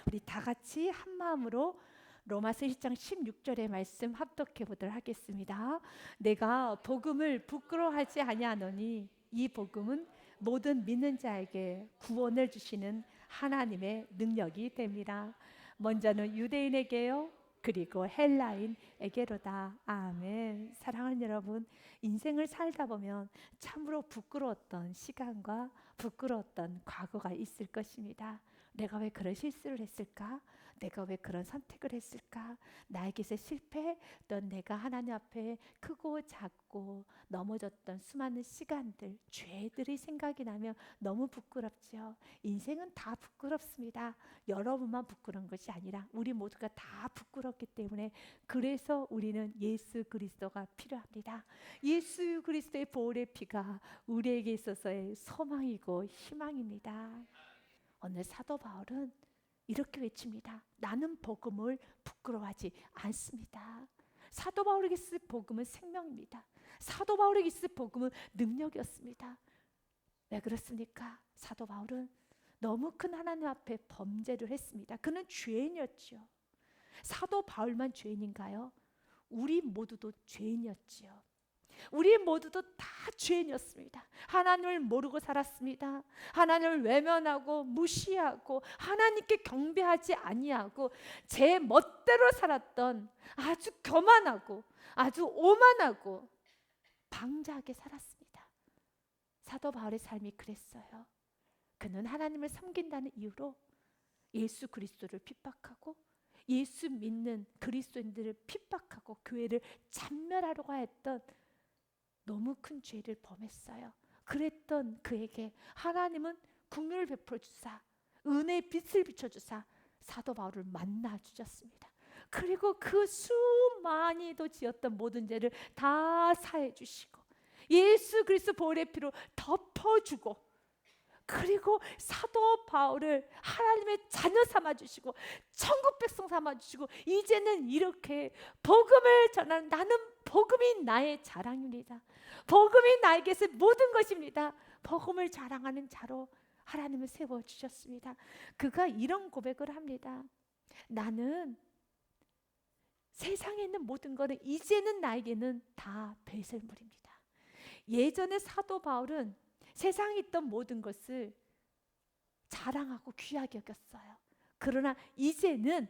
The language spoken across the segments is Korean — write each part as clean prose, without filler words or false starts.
우리 다 같이 한 마음으로 로마서 1장 16절의 말씀 합독해 보도록 하겠습니다. 내가 복음을 부끄러워하지 아니하노니 이 복음은 모든 믿는 자에게 구원을 주시는 하나님의 능력이 됩니다. 먼저는 유대인에게요, 그리고 헬라인에게로다. 아멘. 사랑하는 여러분, 인생을 살다 보면 참으로 부끄러웠던 시간과 부끄러웠던 과거가 있을 것입니다. 내가 왜 그런 실수를 했을까? 내가 왜 그런 선택을 했을까? 나에게서 실패했던 내가 하나님 앞에 크고 작고 넘어졌던 수많은 시간들, 죄들이 생각이 나면 너무 부끄럽죠. 인생은 다 부끄럽습니다. 여러분만 부끄러운 것이 아니라 우리 모두가 다 부끄럽기 때문에, 그래서 우리는 예수 그리스도가 필요합니다. 예수 그리스도의 보혈의 피가 우리에게 있어서의 소망이고 희망입니다. 오늘 사도 바울은 이렇게 외칩니다. 나는 복음을 부끄러워하지 않습니다. 사도 바울에게 쓴 복음은 생명입니다. 사도 바울에게 쓴 복음은 능력이었습니다. 왜 그렇습니까? 사도 바울은 너무 큰 하나님 앞에 범죄를 했습니다. 그는 죄인이었죠. 사도 바울만 죄인인가요? 우리 모두도 죄인이었지요. 우리 모두도 다 죄인이었습니다. 하나님을 모르고 살았습니다. 하나님을 외면하고 무시하고 하나님께 경배하지 아니하고 제 멋대로 살았던, 아주 교만하고 아주 오만하고 방자하게 살았습니다. 사도 바울의 삶이 그랬어요. 그는 하나님을 섬긴다는 이유로 예수 그리스도를 핍박하고 예수 믿는 그리스도인들을 핍박하고 교회를 잔멸하려고 했던 너무 큰 죄를 범했어요. 그랬던 그에게 하나님은 국률을 베풀어 주사 은혜의 빛을 비춰주사 사도 바울을 만나 주셨습니다. 그리고 그 수많이도 지었던 모든 죄를 다 사해 주시고 예수 그리스도 보혈의 피로 덮어주고, 그리고 사도 바울을 하나님의 자녀 삼아주시고 천국 백성 삼아주시고, 이제는 이렇게 복음을 전하는, 나는 복음이 나의 자랑입니다. 복음이 나에게서 모든 것입니다. 복음을 자랑하는 자로 하나님을 세워주셨습니다. 그가 이런 고백을 합니다. 나는 세상에 있는 모든 것은 이제는 나에게는 다 배설물입니다. 예전에 사도 바울은 세상에 있던 모든 것을 자랑하고 귀하게 여겼어요. 그러나 이제는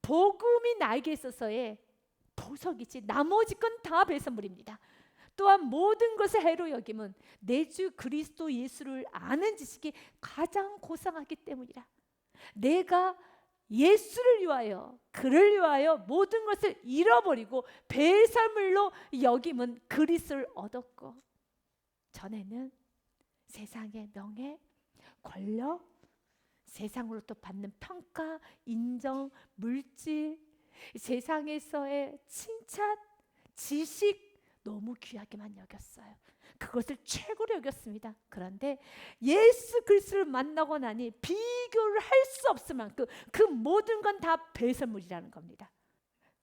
복음이 나에게 있어서의 보석이지 나머지 건 다 배설물입니다. 또한 모든 것을 해로 여김은 내 주 그리스도 예수를 아는 지식이 가장 고상하기 때문이라. 내가 예수를 위하여, 그를 위하여 모든 것을 잃어버리고 배설물로 여김은 그리스도를 얻었고, 전에는 세상의 명예, 권력, 세상으로부터 받는 평가, 인정, 물질, 세상에서의 칭찬, 지식 너무 귀하게만 여겼어요. 그것을 최고로 여겼습니다. 그런데 예수 그리스도를 만나고 나니 비교를 할 수 없을 만큼 그 모든 건 다 배설물이라는 겁니다.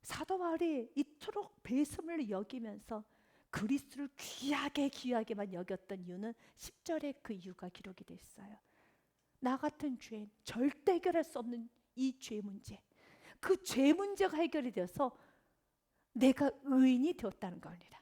사도 바울이 이토록 배설물을 여기면서 그리스도를 귀하게만 여겼던 이유는 10절에 그 이유가 기록이 됐어요. 나 같은 죄인, 절대 해결할 수 없는 이 죄 문제, 그 죄 문제가 해결이 되어서 내가 의인이 되었다는 겁니다.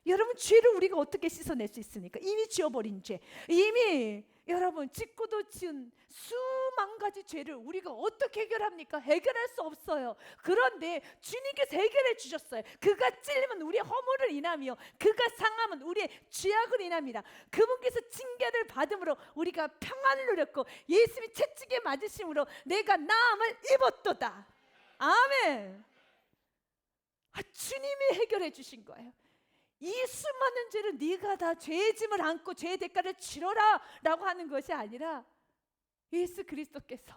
여러분, 죄를 우리가 어떻게 씻어낼 수 있습니까? 이미 지어버린 죄, 이미 여러분 짓고도 지은 수만 가지 죄를 우리가 어떻게 해결합니까? 해결할 수 없어요. 그런데 주님께서 해결해 주셨어요. 그가 찔리면 우리의 허물을 인하며 그가 상함은 우리의 죄악을 인합니다. 그분께서 징계를 받음으로 우리가 평안을 누렸고 예수님이 채찍에 맞으심으로 내가 나음을 입었도다. 아멘. 주님이 해결해 주신 거예요. 이 수많은 죄를 네가 다 죄의 짐을 안고 죄의 대가를 치러라 라고 하는 것이 아니라 예수 그리스도께서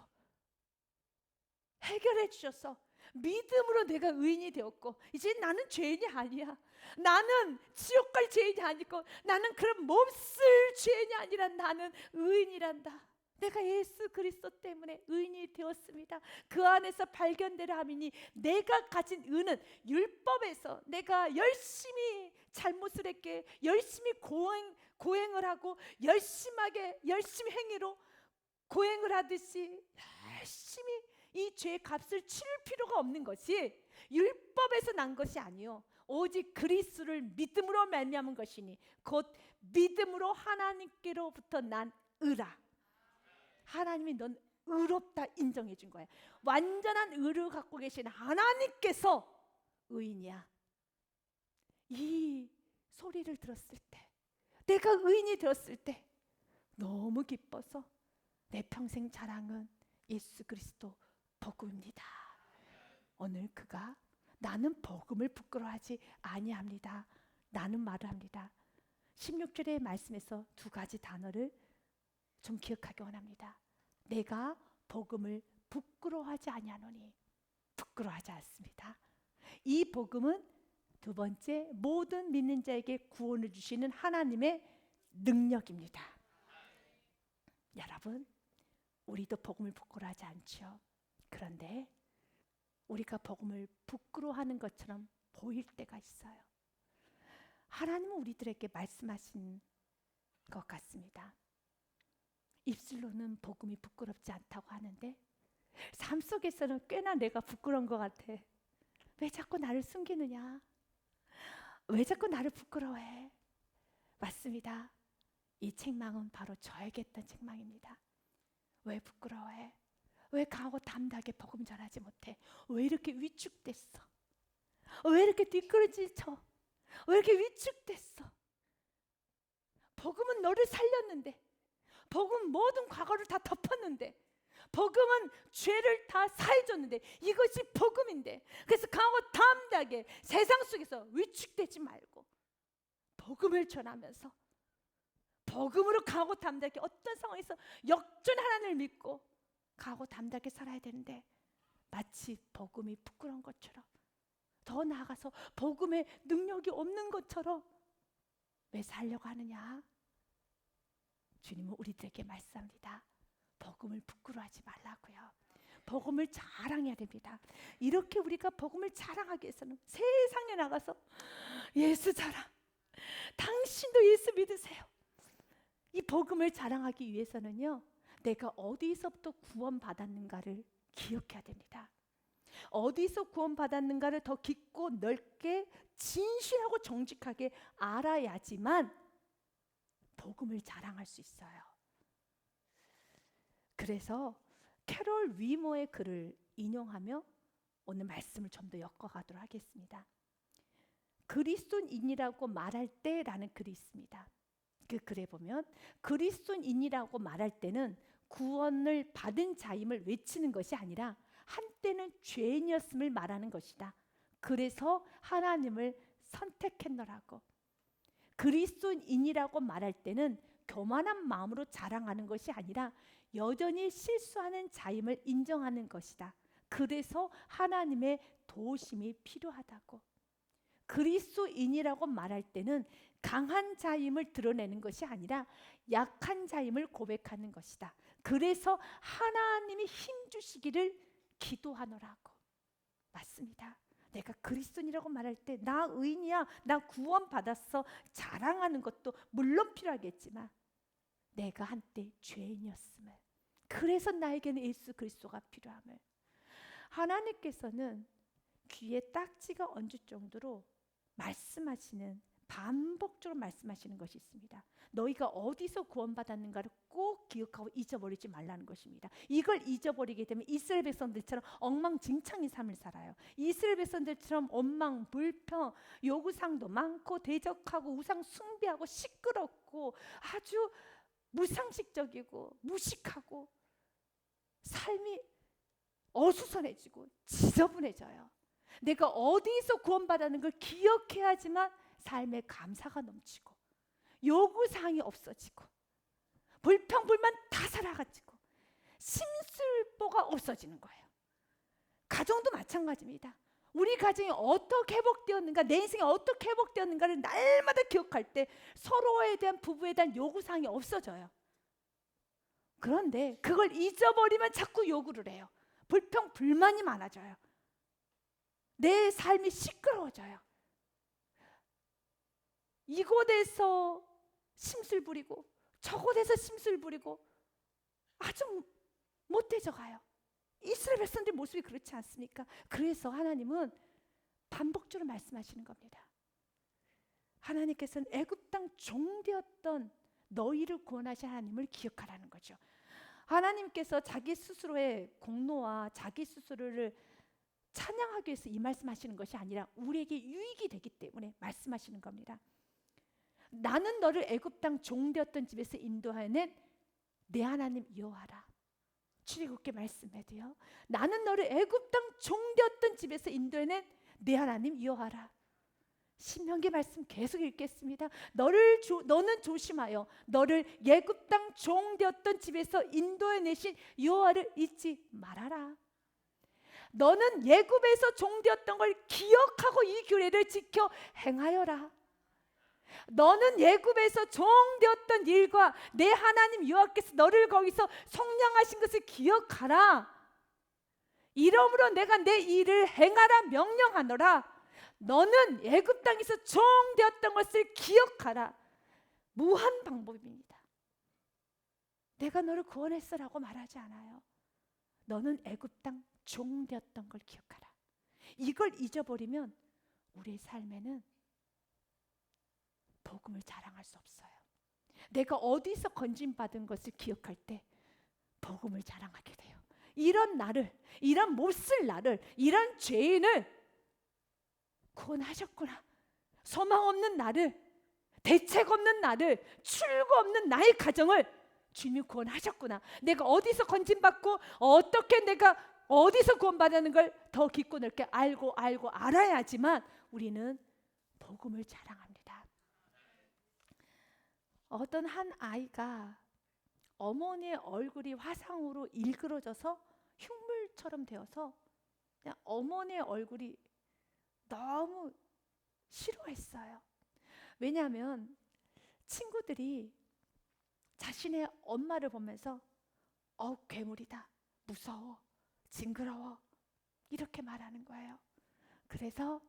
해결해 주셔서 믿음으로 내가 의인이 되었고, 이제 나는 죄인이 아니야. 나는 지옥 갈 죄인이 아니고 나는 그런 몹쓸 죄인이 아니라 나는 의인이란다. 내가 예수 그리스도 때문에 의인이 되었습니다. 그 안에서 발견되라 함이니 내가 가진 의는 율법에서 내가 열심히 잘못을 했기에 열심히 고행을 하고 열심히 행위로 고행을 하듯이 열심히 이 죄의 값을 치를 필요가 없는 것이 율법에서 난 것이 아니요 오직 그리스도를 믿음으로 말미암은 것이니 곧 믿음으로 하나님께로부터 난 의라. 하나님이 넌 의롭다 인정해 준 거야. 완전한 의를 갖고 계신 하나님께서 의인이야. 이 소리를 들었을 때, 내가 의인이 되었을 때 너무 기뻐서 내 평생 자랑은 예수 그리스도 복음입니다. 오늘 그가 나는 복음을 부끄러워하지 아니합니다. 나는 말을 합니다. 16절의 말씀에서 두 가지 단어를 좀 기억하기 원합니다. 내가 복음을 부끄러워하지 아니하노니, 부끄러워하지 않습니다. 이 복음은 두 번째, 모든 믿는 자에게 구원을 주시는 하나님의 능력입니다. 여러분, 우리도 복음을 부끄러워하지 않죠. 그런데 우리가 복음을 부끄러워하는 것처럼 보일 때가 있어요. 하나님은 우리들에게 말씀하신 것 같습니다. 입술로는 복음이 부끄럽지 않다고 하는데 삶 속에서는 꽤나 내가 부끄러운 것 같아. 왜 자꾸 나를 숨기느냐? 왜 자꾸 나를 부끄러워해? 맞습니다. 이 책망은 바로 저에게 했던 책망입니다. 왜 부끄러워해? 왜 강하고 담대하게 복음 전하지 못해? 왜 이렇게 위축됐어? 왜 이렇게 뒷걸음질 왜 이렇게 위축됐어? 복음은 너를 살렸는데, 복음은 모든 과거를 다 덮었는데, 복음은 죄를 다 사해줬는데, 이것이 복음인데, 그래서 강하고 담대하게 세상 속에서 위축되지 말고 복음을 전하면서 복음으로 강하고 담대하게 어떤 상황에서 역전 하나님을 믿고 강하고 담대하게 살아야 되는데, 마치 복음이 부끄러운 것처럼, 더 나아가서 복음의 능력이 없는 것처럼 왜 살려고 하느냐? 주님은 우리들에게 말씀합니다. 복음을 부끄러워하지 말라고요. 복음을 자랑해야 됩니다. 이렇게 우리가 복음을 자랑하기 위해서는 세상에 나가서 예수 자랑, 당신도 예수 믿으세요. 이 복음을 자랑하기 위해서는요, 내가 어디서부터 구원받았는가를 기억해야 됩니다. 어디서 구원받았는가를 더 깊고 넓게 진실하고 정직하게 알아야지만 복음을 자랑할 수 있어요. 그래서 캐롤 위모의 글을 인용하며 오늘 말씀을 좀 더 엮어가도록 하겠습니다. 그리스도인이라고 말할 때라는 글이 있습니다. 그 글에 보면 그리스도인이라고 말할 때는 구원을 받은 자임을 외치는 것이 아니라 한때는 죄인이었음을 말하는 것이다. 그래서 하나님을 선택했노라고. 그리스도인이라고 말할 때는 교만한 마음으로 자랑하는 것이 아니라 여전히 실수하는 자임을 인정하는 것이다. 그래서 하나님의 도우심이 필요하다고. 그리스도인이라고 말할 때는 강한 자임을 드러내는 것이 아니라 약한 자임을 고백하는 것이다. 그래서 하나님이 힘 주시기를 기도하노라고. 맞습니다. 내가 그리스도인이라고 말할 때 나 의인이야, 나 구원받았어 자랑하는 것도 물론 필요하겠지만, 내가 한때 죄인이었음을, 그래서 나에게는 예수 그리스도가 필요함을, 하나님께서는 귀에 딱지가 얹을 정도로 말씀하시는, 반복적으로 말씀하시는 것이 있습니다. 너희가 어디서 구원받았는가를 꼭 기억하고 잊어버리지 말라는 것입니다. 이걸 잊어버리게 되면 이스라엘 백성들처럼 엉망진창인 삶을 살아요. 이스라엘 백성들처럼 원망, 불평, 요구사항도 많고 대적하고 우상 숭배하고 시끄럽고 아주 무상식적이고 무식하고 삶이 어수선해지고 지저분해져요. 내가 어디서 구원받았는 걸 기억해야지만 삶에 감사가 넘치고 요구사항이 없어지고 불평불만 다 사라가지고 심술보가 없어지는 거예요. 가정도 마찬가지입니다. 우리 가정이 어떻게 회복되었는가, 내 인생이 어떻게 회복되었는가를 날마다 기억할 때 서로에 대한, 부부에 대한 요구사항이 없어져요. 그런데 그걸 잊어버리면 자꾸 요구를 해요. 불평불만이 많아져요. 내 삶이 시끄러워져요. 이곳에서 심술 부리고 저곳에서 심술 부리고 아주 못돼져 가요. 이스라엘 백성들의 모습이 그렇지 않습니까? 그래서 하나님은 반복적으로 말씀하시는 겁니다. 하나님께서는 애굽 땅 종되었던 너희를 구원하신 하나님을 기억하라는 거죠. 하나님께서 자기 스스로의 공로와 자기 스스로를 찬양하기 위해서 이 말씀하시는 것이 아니라 우리에게 유익이 되기 때문에 말씀하시는 겁니다. 나는 너를 애굽 땅 종되었던 집에서 인도하여낸 내 하나님 여호와라. 출애굽기 말씀에도요. 나는 너를 애굽 땅 종되었던 집에서 인도해낸 내 하나님 여호와라. 신명기 말씀 계속 읽겠습니다. 너는 조심하여 너를 애굽 땅 종되었던 집에서 인도해내신 여호와를 잊지 말아라. 너는 애굽에서 종되었던 걸 기억하고 이 규례를 지켜 행하여라. 너는 애굽에서 종되었던 일과 내 하나님 여호와께서 너를 거기서 속량하신 것을 기억하라. 이러므로 내가 내 일을 행하라 명령하노라. 너는 애굽 땅에서 종되었던 것을 기억하라. 무한 방법입니다. 내가 너를 구원했어라고 말하지 않아요. 너는 애굽 땅 종되었던 걸 기억하라. 이걸 잊어버리면 우리의 삶에는 복음을 자랑할 수 없어요. 내가 어디서 건진받은 것을 기억할 때 복음을 자랑하게 돼요. 이런 나를, 이런 못쓸 나를, 이런 죄인을 구원하셨구나. 소망 없는 나를, 대책 없는 나를, 출구 없는 나의 가정을 주님이 구원하셨구나. 내가 어디서 건진받고 어떻게 내가 어디서 구원받는 걸 더 깊고 넓게 알고 알아야지만 우리는 복음을 자랑합니다. 어떤 한 아이가 어머니의 얼굴이 화상으로 일그러져서 흉물처럼 되어서 그냥 어머니의 얼굴이 너무 싫어했어요. 왜냐하면 친구들이 자신의 엄마를 보면서 괴물이다, 무서워, 징그러워 이렇게 말하는 거예요. 그래서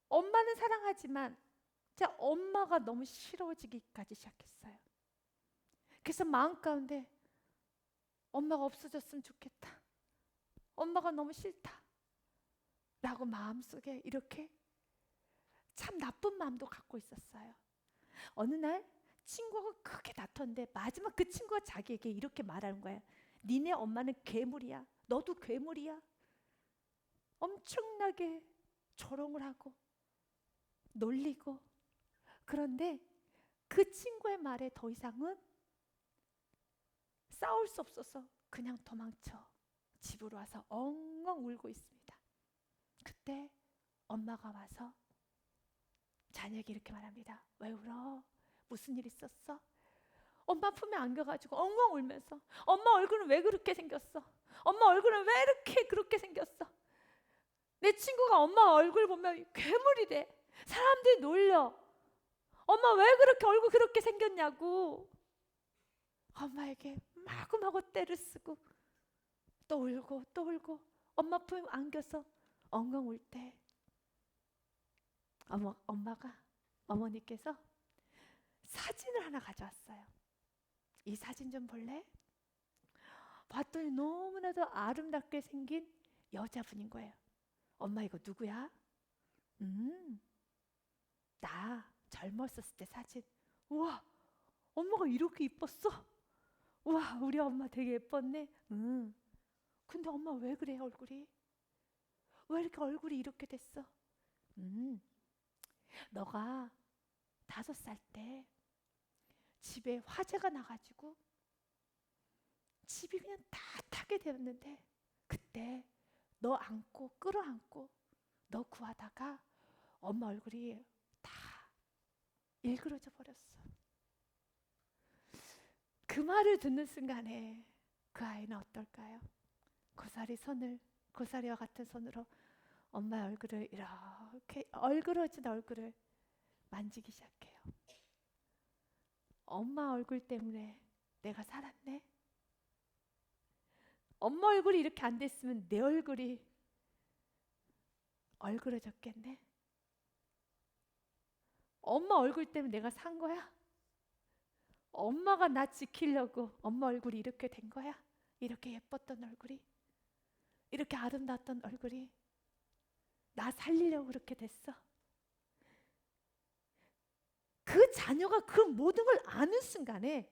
엄마는 사랑하지만 진짜 엄마가 너무 싫어지기까지 시작했어요. 그래서 마음 가운데 엄마가 없어졌으면 좋겠다, 엄마가 너무 싫다 라고 마음속에 이렇게 참 나쁜 마음도 갖고 있었어요. 어느 날 친구가 크게 다퉜는데 마지막 그 친구가 자기에게 이렇게 말하는 거예요. 니네 엄마는 괴물이야. 너도 괴물이야. 엄청나게 조롱을 하고 놀리고. 그런데 그 친구의 말에 더 이상은 싸울 수 없어서 그냥 도망쳐 집으로 와서 엉엉 울고 있습니다. 그때 엄마가 와서 자녀에게 이렇게 말합니다. 왜 울어? 무슨 일 있었어? 엄마 품에 안겨가지고 엉엉 울면서 엄마 얼굴은 왜 그렇게 생겼어? 엄마 얼굴은 왜 이렇게 그렇게 생겼어? 내 친구가 엄마 얼굴 보면 괴물이래. 사람들이 놀려. 엄마 왜 그렇게 얼굴 그렇게 생겼냐고 엄마에게 마구마구 때를 쓰고 또 울고 또 울고 엄마 품에 안겨서 엉엉 울 때 어머니께서 사진을 하나 가져왔어요. 이 사진 좀 볼래? 봤더니 너무나도 아름답게 생긴 여자분인 거예요. 엄마 이거 누구야? 나 젊었을 때 사진. 우와, 엄마가 이렇게 이뻤어? 우와, 우리 엄마 되게 예뻤네. 근데 엄마 왜 그래 얼굴이? 왜 이렇게 얼굴이 이렇게 됐어? 너가 5살 때 집에 화재가 나가지고 집이 그냥 다 타게 되었는데 그때 너 안고 끌어안고 너 구하다가 엄마 얼굴이 다 일그러져 버렸어. 그 말을 듣는 순간에 그 아이는 어떨까요? 고사리와 같은 손으로 엄마의 얼굴을 이렇게 얼그러진 얼굴을 만지기 시작해요. 엄마 얼굴 때문에 내가 살았네. 엄마 얼굴이 이렇게 안 됐으면 내 얼굴이 얼그러졌겠네. 엄마 얼굴 때문에 내가 산 거야? 엄마가 나 지키려고 엄마 얼굴이 이렇게 된 거야? 이렇게 예뻤던 얼굴이? 이렇게 아름다웠던 얼굴이 나 살리려고 그렇게 됐어. 그 자녀가 그 모든 걸 아는 순간에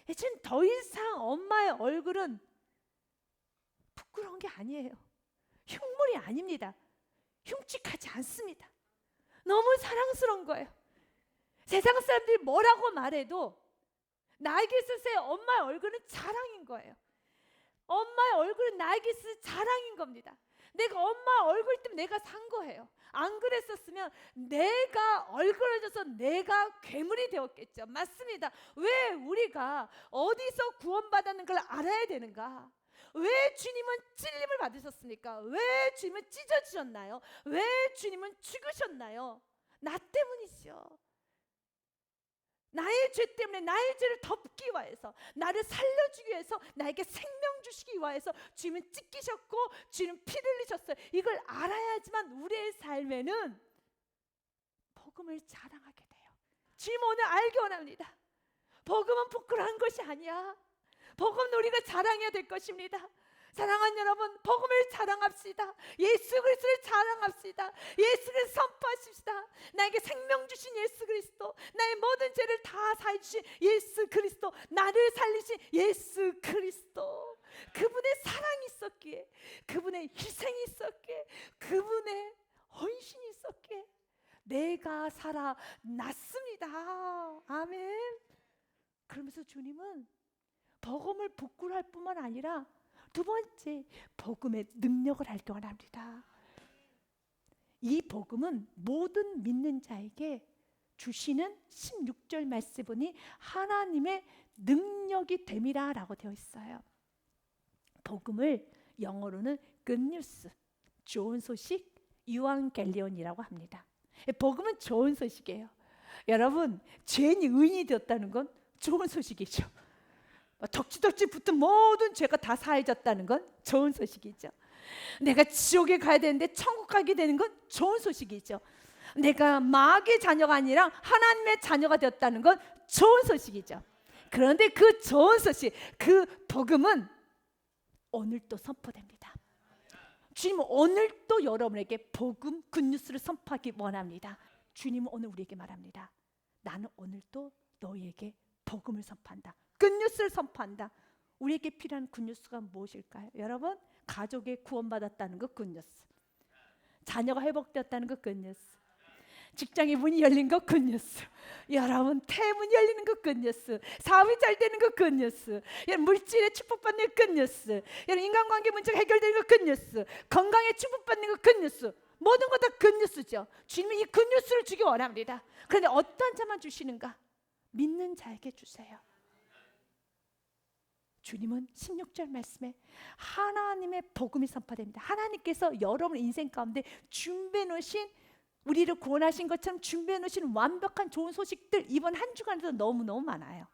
이제는 더 이상 엄마의 얼굴은 부끄러운 게 아니에요. 흉물이 아닙니다. 흉측하지 않습니다. 너무 사랑스러운 거예요. 세상 사람들이 뭐라고 말해도 나에게 있어서의 엄마의 얼굴은 자랑인 거예요. 엄마의 얼굴은 나에게 있어서 자랑인 겁니다. 내가 엄마 얼굴 때문에 내가 산 거예요. 안 그랬었으면 내가 얼굴어져서 내가 괴물이 되었겠죠. 맞습니다. 왜 우리가 어디서 구원받았는 걸 알아야 되는가? 왜 주님은 찔림을 받으셨습니까? 왜 주님은 찢어지셨나요? 왜 주님은 죽으셨나요? 나 때문이죠. 나의 죄 때문에 나의 죄를 덮기 위해서, 나를 살려주기 위해서, 나에게 생명 주시기 위해서 주님은 찢기셨고 주님은 피를 흘리셨어요. 이걸 알아야지만 우리의 삶에는 복음을 자랑하게 돼요. 주님 오늘 알기 원합니다. 복음은 부끄러운 것이 아니야. 복음은 우리가 자랑해야 될 것입니다. 사랑하는 여러분, 복음을 자랑합시다. 예수 그리스도를 자랑합시다. 예수 그리스도 선포하십시다. 나에게 생명 주신 예수 그리스도, 나의 모든 죄를 다 사해주신 예수 그리스도, 나를 살리신 예수 그리스도, 그분의 사랑이 있었기에, 그분의 희생이 있었기에, 그분의 헌신이 있었기에 내가 살아났습니다. 아멘. 그러면서 주님은 복음을 부끄러워할 뿐만 아니라 두 번째, 복음의 능력을 알기 원합니다. 이 복음은 모든 믿는 자에게 주시는 16절 말씀 보니 하나님의 능력이 됨이라 라고 되어 있어요. 복음을 영어로는 good news, 좋은 소식, 유앙겔리온이라고 합니다. 복음은 좋은 소식이에요. 여러분, 죄인이 의인이 되었다는 건 좋은 소식이죠. 덕지덕지 붙은 모든 죄가 다 사해졌다는 건 좋은 소식이죠. 내가 지옥에 가야 되는데 천국 가게 되는 건 좋은 소식이죠. 내가 마귀의 자녀가 아니라 하나님의 자녀가 되었다는 건 좋은 소식이죠. 그런데 그 좋은 소식, 그 복음은 오늘도 선포됩니다. 주님은 오늘도 여러분에게 복음 굿뉴스를 선포하기 원합니다. 주님은 오늘 우리에게 말합니다. 나는 오늘도 너희에게 복음을 선포한다. 굿뉴스를 선포한다. 우리에게 필요한 굿뉴스가 무엇일까요? 여러분, 가족이 구원받았다는 것 굿뉴스, 자녀가 회복되었다는 것 굿뉴스, 직장의 문이 열린 것 굿뉴스, 여러분 태문이 열리는 것 굿뉴스, 사업이 잘 되는 것 굿뉴스, 여러분 물질의 축복받는 것 굿뉴스, 여러분 인간관계 문제가 해결되는 것 굿뉴스, 건강에 축복받는 것 굿뉴스, 모든 것 다 굿뉴스죠. 주님이 이 굿뉴스를 주기 원합니다. 그런데 어떤 자만 주시는가? 믿는 자에게 주세요. 주님은 16절 말씀에 하나님의 복음이 선포됩니다. 하나님께서 여러분 인생 가운데 준비해 놓으신, 우리를 구원하신 것처럼 준비해 놓으신 완벽한 좋은 소식들 이번 한 주간에도 너무너무 많아요.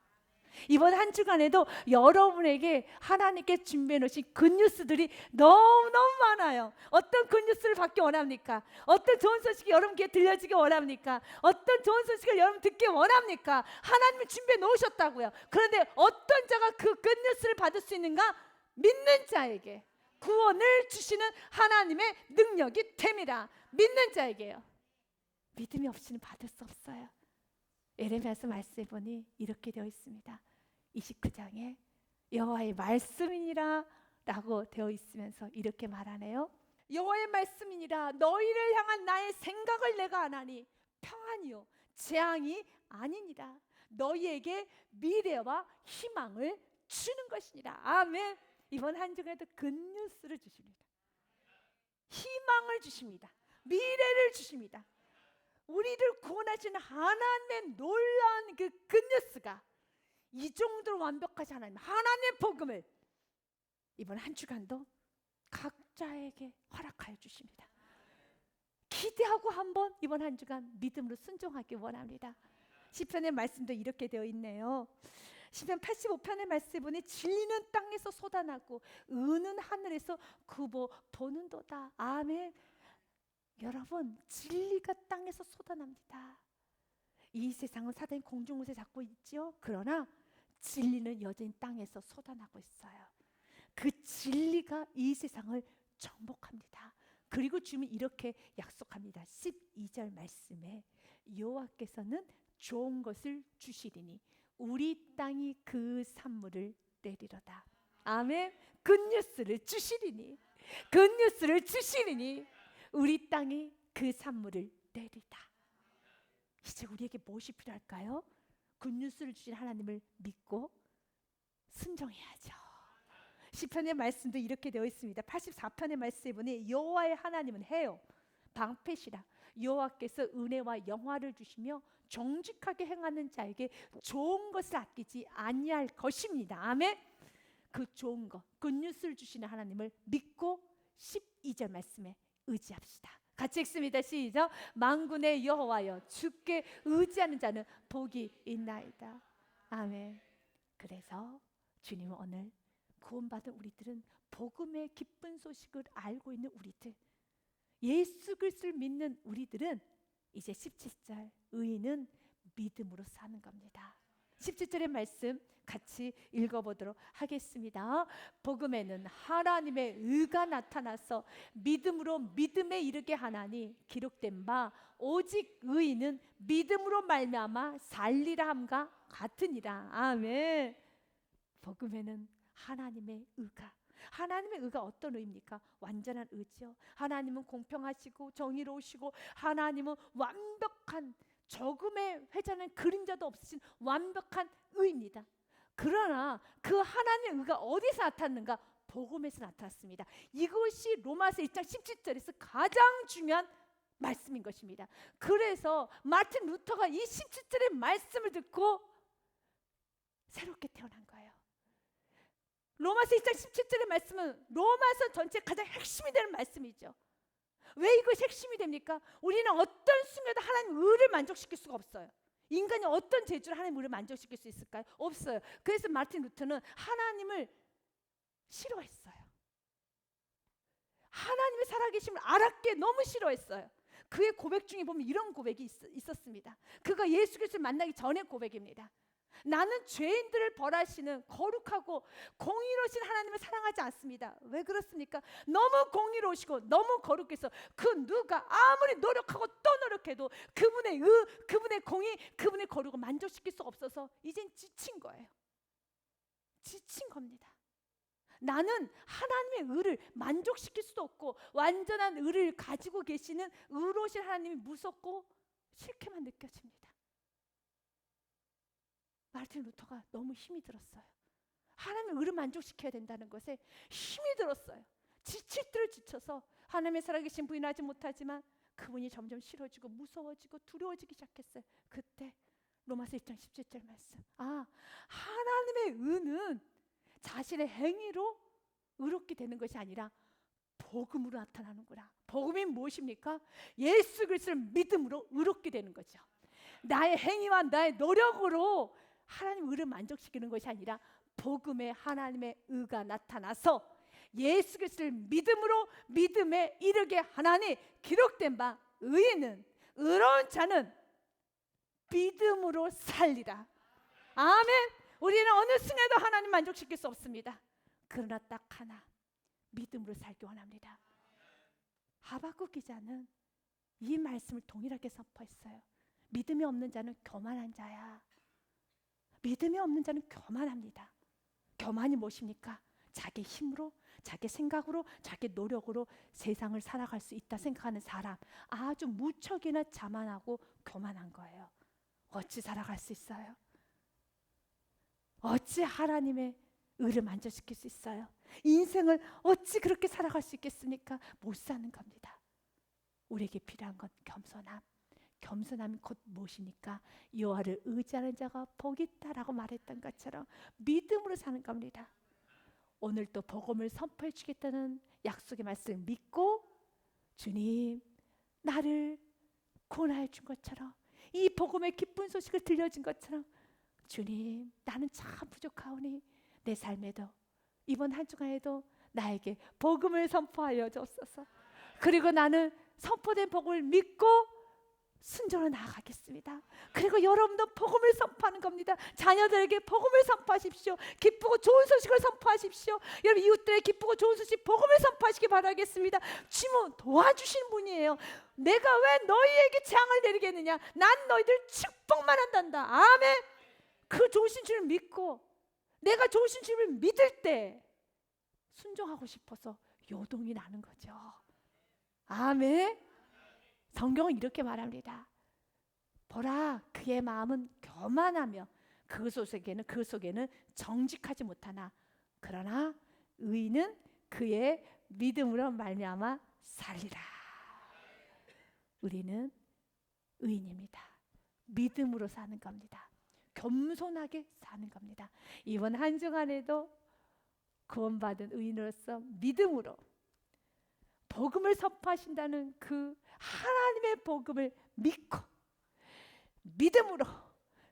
이번 한 주간에도 여러분에게 하나님께 준비해 놓으신 굿뉴스들이 너무너무 많아요. 어떤 굿뉴스를 받기 원합니까? 어떤 좋은 소식이 여러분께 들려지기 원합니까? 어떤 좋은 소식을 여러분 듣기 원합니까? 하나님이 준비해 놓으셨다고요. 그런데 어떤 자가 그 굿뉴스를 받을 수 있는가? 믿는 자에게 구원을 주시는 하나님의 능력이 됩니다. 믿는 자에게요. 믿음이 없이는 받을 수 없어요. 예레미야서 말씀해 보니 이렇게 되어 있습니다. 29장에 여호와의 말씀이니라 라고 되어 있으면서 이렇게 말하네요. 여호와의 말씀이니라, 너희를 향한 나의 생각을 내가 아나니 평안이요 재앙이 아니니라. 너희에게 미래와 희망을 주는 것이니라. 아멘. 이번 한 주간에도 굿뉴스를 주십니다. 희망을 주십니다. 미래를 주십니다. 우리를 구원하시는 하나님의 놀라운 그 굿뉴스가 이 정도로 완벽하지 하나님, 하나님의 복음을 이번 한 주간도 각자에게 허락하여 주십니다. 기대하고 한번 이번 한 주간 믿음으로 순종하기 원합니다. 시편의 말씀도 이렇게 되어 있네요. 시편 85편의 말씀에 보니 진리는 땅에서 솟아나고 의는 하늘에서 굽어 도는도다. 아멘. 여러분, 진리가 땅에서 쏟아납니다. 이 세상은 사단이 공중옷에 잡고 있죠. 그러나 진리는 여전히 땅에서 쏟아나고 있어요. 그 진리가 이 세상을 정복합니다. 그리고 주님은 이렇게 약속합니다. 12절 말씀에 여호와께서는 좋은 것을 주시리니 우리 땅이 그 산물을 내리로다. 아멘. 굿뉴스를 주시리니, 굿뉴스를 주시리니 우리 땅이 그 산물을 내리다. 이제 우리에게 무엇이 필요할까요? 굿뉴스를 주신 하나님을 믿고 순종해야죠. 시편의 말씀도 이렇게 되어 있습니다. 84편의 말씀에 보니 여호와의 하나님은 해요 방패시라. 여호와께서 은혜와 영화를 주시며 정직하게 행하는 자에게 좋은 것을 아끼지 아니할 것입니다. 아멘. 그 좋은 것, 굿뉴스를 주시는 하나님을 믿고 12절 말씀에 의지합시다. 같이 읽습니다. 시작. 만군의 여호와여 주께 의지하는 자는 복이 있나이다. 아멘. 그래서 주님은 오늘 구원받은 우리들은 복음의 기쁜 소식을 알고 있는 우리들, 예수 그리스도를 믿는 우리들은 이제 17절 의인은 믿음으로 사는 겁니다. 17절의 말씀 같이 읽어보도록 하겠습니다. 복음에는 하나님의 의가 나타나서 믿음으로 믿음에 이르게 하나니 기록된 바 오직 의인은 믿음으로 말미암아 살리라 함과 같으니라. 아멘. 복음에는 하나님의 의가, 하나님의 의가 어떤 의입니까? 완전한 의죠. 하나님은 공평하시고 정의로우시고 하나님은 완벽한, 조금의 회자는 그림자도 없으신 완벽한 의입니다. 그러나 그 하나님의 의가 어디서 나타났는가? 복음에서 나타났습니다. 이것이 로마서 1장 17절에서 가장 중요한 말씀인 것입니다. 그래서 마틴 루터가 이 17절의 말씀을 듣고 새롭게 태어난 거예요. 로마서 1장 17절의 말씀은 로마서 전체 가장 핵심이 되는 말씀이죠. 왜 이것이 핵심이 됩니까? 우리는 어떤 순간에도 하나님 의를 만족시킬 수가 없어요. 인간이 어떤 재주로 하나님 의를 만족시킬 수 있을까요? 없어요. 그래서 마틴 루터는 하나님을 싫어했어요. 하나님의 살아계심을 알았기에 너무 싫어했어요. 그의 고백 중에 보면 이런 고백이 있었습니다. 그가 예수 그리스도를 만나기 전의 고백입니다. 나는 죄인들을 벌하시는 거룩하고 공의로우신 하나님을 사랑하지 않습니다. 왜 그렇습니까? 너무 공의로우시고 너무 거룩해서 그 누가 아무리 노력하고 또 노력해도 그분의 의, 그분의 공의, 그분의 거룩을 만족시킬 수 없어서 이젠 지친 거예요. 지친 겁니다. 나는 하나님의 의를 만족시킬 수도 없고 완전한 의를 가지고 계시는 의로우신 하나님이 무섭고 싫게만 느껴집니다. 마틴 루터가 너무 힘이 들었어요. 하나님의 의를 만족시켜야 된다는 것에 힘이 들었어요. 지칠 대로 지쳐서 하나님의 살아계신 부인하지 못하지만 그분이 점점 싫어지고 무서워지고 두려워지기 시작했어요. 그때 로마서 1장 17절 말씀. 하나님의 의는 자신의 행위로 의롭게 되는 것이 아니라 복음으로 나타나는구나. 복음이 무엇입니까? 예수 그리스도를 믿음으로 의롭게 되는 거죠. 나의 행위와 나의 노력으로 하나님 의를 만족시키는 것이 아니라 복음의 하나님의 의가 나타나서 예수 그리스도를 믿음으로 믿음에 이르게 하나니 기록된 바 의인은 의로운 자는 믿음으로 살리라. 아멘. 우리는 어느 순간에도 하나님 만족시킬 수 없습니다. 그러나 딱 하나, 믿음으로 살기 원합니다. 하박국 기자는 이 말씀을 동일하게 선포했어요. 믿음이 없는 자는 교만한 자야. 믿음이 없는 자는 교만합니다. 교만이 무엇입니까? 자기 힘으로, 자기 생각으로, 자기 노력으로 세상을 살아갈 수 있다 생각하는 사람, 아주 무척이나 자만하고 교만한 거예요. 어찌 살아갈 수 있어요? 어찌 하나님의 의를 만족시킬 수 있어요? 인생을 어찌 그렇게 살아갈 수 있겠습니까? 못 사는 겁니다. 우리에게 필요한 건 겸손함. 겸손함이 곧 무엇입니까? 여호와를 의지하는 자가 복이 있다라고 말했던 것처럼 믿음으로 사는 겁니다. 오늘 또 복음을 선포해 주겠다는 약속의 말씀을 믿고 주님 나를 구원하여 준 것처럼, 이 복음의 기쁜 소식을 들려준 것처럼 주님 나는 참 부족하오니 내 삶에도 이번 한 주간에도 나에게 복음을 선포하여 주옵소서. 그리고 나는 선포된 복음을 믿고 순종으로 나아가겠습니다. 그리고 여러분도 복음을 선포하는 겁니다. 자녀들에게 복음을 선포하십시오. 기쁘고 좋은 소식을 선포하십시오. 여러분 이웃들에게 기쁘고 좋은 소식 복음을 선포하시기 바라겠습니다. 주님은 도와주시는 분이에요. 내가 왜 너희에게 재앙을 내리겠느냐? 난 너희들 축복만 한단다. 아멘. 그 좋으신 주를 믿고 내가 좋으신 주를 믿을 때 순종하고 싶어서 요동이 나는 거죠. 아멘. 성경은 이렇게 말합니다. 보라, 그의 마음은 교만하며 그 속에는 정직하지 못하나 그러나 의인은 그의 믿음으로 말미암아 살리라. 우리는 의인입니다. 믿음으로 사는 겁니다. 겸손하게 사는 겁니다. 이번 한 주간에도 구원받은 의인으로서 믿음으로 복음을 선포하신다는 그 하나님의 복음을 믿고 믿음으로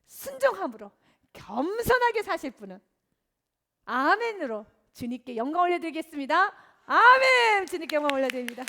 순종함으로 겸손하게 사실 분은 아멘으로 주님께 영광 올려드리겠습니다. 아멘. 주님께 영광 올려드립니다.